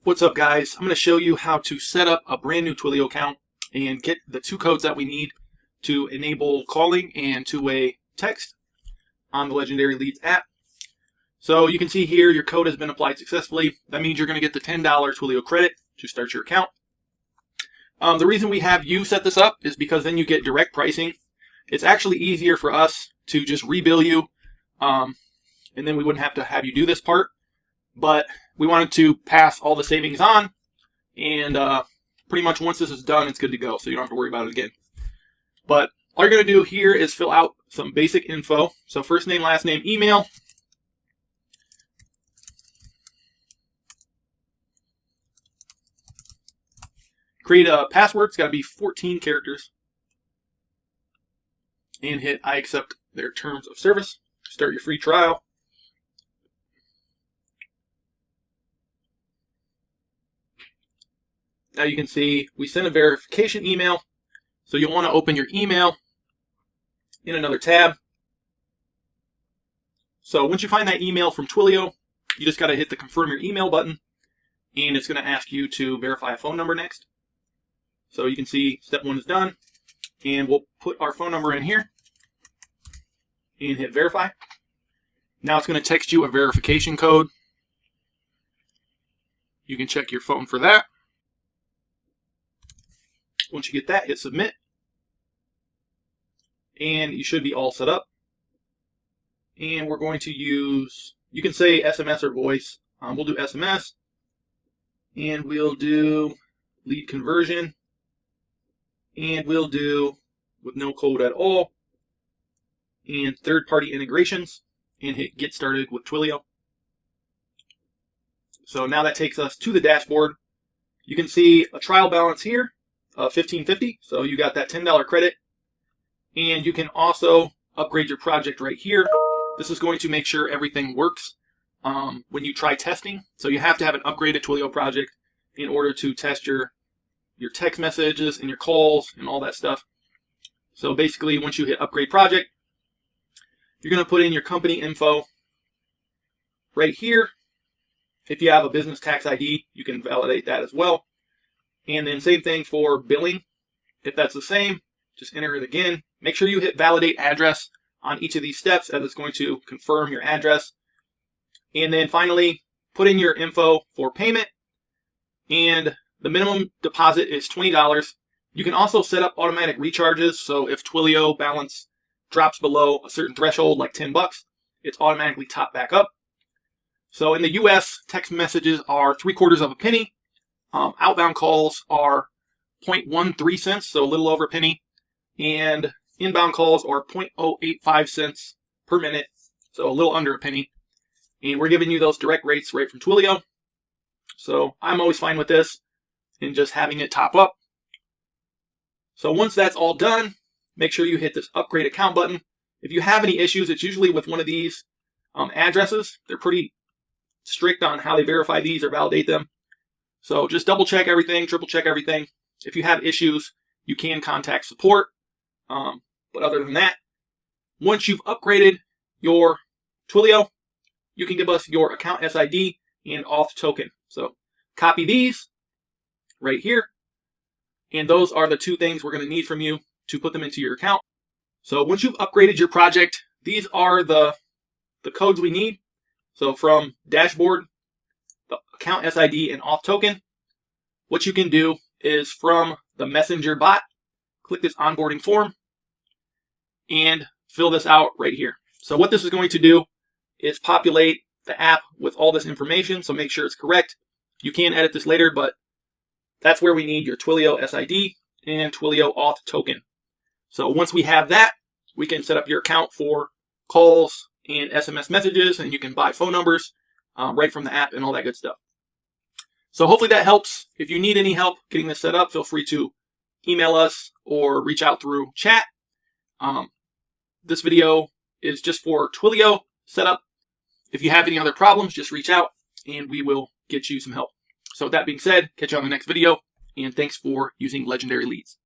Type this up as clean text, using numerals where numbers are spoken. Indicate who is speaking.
Speaker 1: What's up, guys? I'm going to show you how to set up a brand new Twilio account and get the two codes that we need to enable calling and two-way text on the Legendary Leads app. So you can see here your code has been applied successfully. That means you're going to get the $10 Twilio credit to start your account. The reason we have you set this up is because then you get direct pricing. It's actually easier for us to just rebill you, and then we wouldn't have you do this part. But we wanted to pass all the savings on, and pretty much once this is done, it's good to go, so you don't have to worry about it again. But all you're going to do here is fill out some basic info. So first name, last name, email. Create a password. It's got to be 14 characters. And hit I accept their terms of service. Start your free trial. Now you can see we sent a verification email. So you'll want to open your email in another tab. So once you find that email from Twilio, you just got to hit the confirm your email button, and it's going to ask you to verify a phone number next. So you can see step 1 is done, and we'll put our phone number in here and hit verify. Now it's going to text you a verification code. You can check your phone for that. Once you get that, hit submit, and you should be all set up. And we're going to use, you can say SMS or voice. We'll do SMS, and we'll do lead conversion, and we'll do with no code at all, and third-party integrations, and hit get started with Twilio. So now that takes us to the dashboard. You can see a trial balance here of $15.50, so you got that $10 credit, and you can also upgrade your project right here. This is going to make sure everything works when you try testing. So you have to have an upgraded Twilio project in order to test your text messages and your calls and all that stuff. So basically, once you hit upgrade project, you're going to put in your company info right here. If you have a business tax ID, you can validate that as well. And then same thing for billing. If that's the same, just enter it again. Make sure you hit validate address on each of these steps, as it's going to confirm your address. And then finally, put in your info for payment. And the minimum deposit is $20. You can also set up automatic recharges. So if Twilio balance drops below a certain threshold, like $10, it's automatically topped back up. So in the US, text messages are 3/4 of a penny. Outbound calls are 0.13 cents, so a little over a penny, and inbound calls are 0.085 cents per minute, so a little under a penny. And we're giving you those direct rates right from Twilio. So I'm always fine with this and just having it top up. So once that's all done, make sure you hit this upgrade account button. If you have any issues, it's usually with one of these addresses. They're pretty strict on how they verify these or validate them. So just double check everything, triple check everything. If you have issues, you can contact support. But other than that, once you've upgraded your Twilio, you can give us your account SID and auth token. So copy these right here. And those are the two things we're going to need from you to put them into your account. So once you've upgraded your project, these are the codes we need. So from dashboard, the account SID and auth token, what you can do is from the messenger bot, click this onboarding form and fill this out right here. So what this is going to do is populate the app with all this information, so make sure it's correct. You can edit this later, but that's where we need your Twilio SID and Twilio auth token. So once we have that, we can set up your account for calls and SMS messages, and you can buy phone numbers right from the app and all that good stuff. So hopefully that helps. If you need any help getting this set up, feel free to email us or reach out through chat. This video is just for Twilio setup. If you have any other problems, just reach out and we will get you some help. So with that being said, catch you on the next video, and thanks for using Legendary Leads.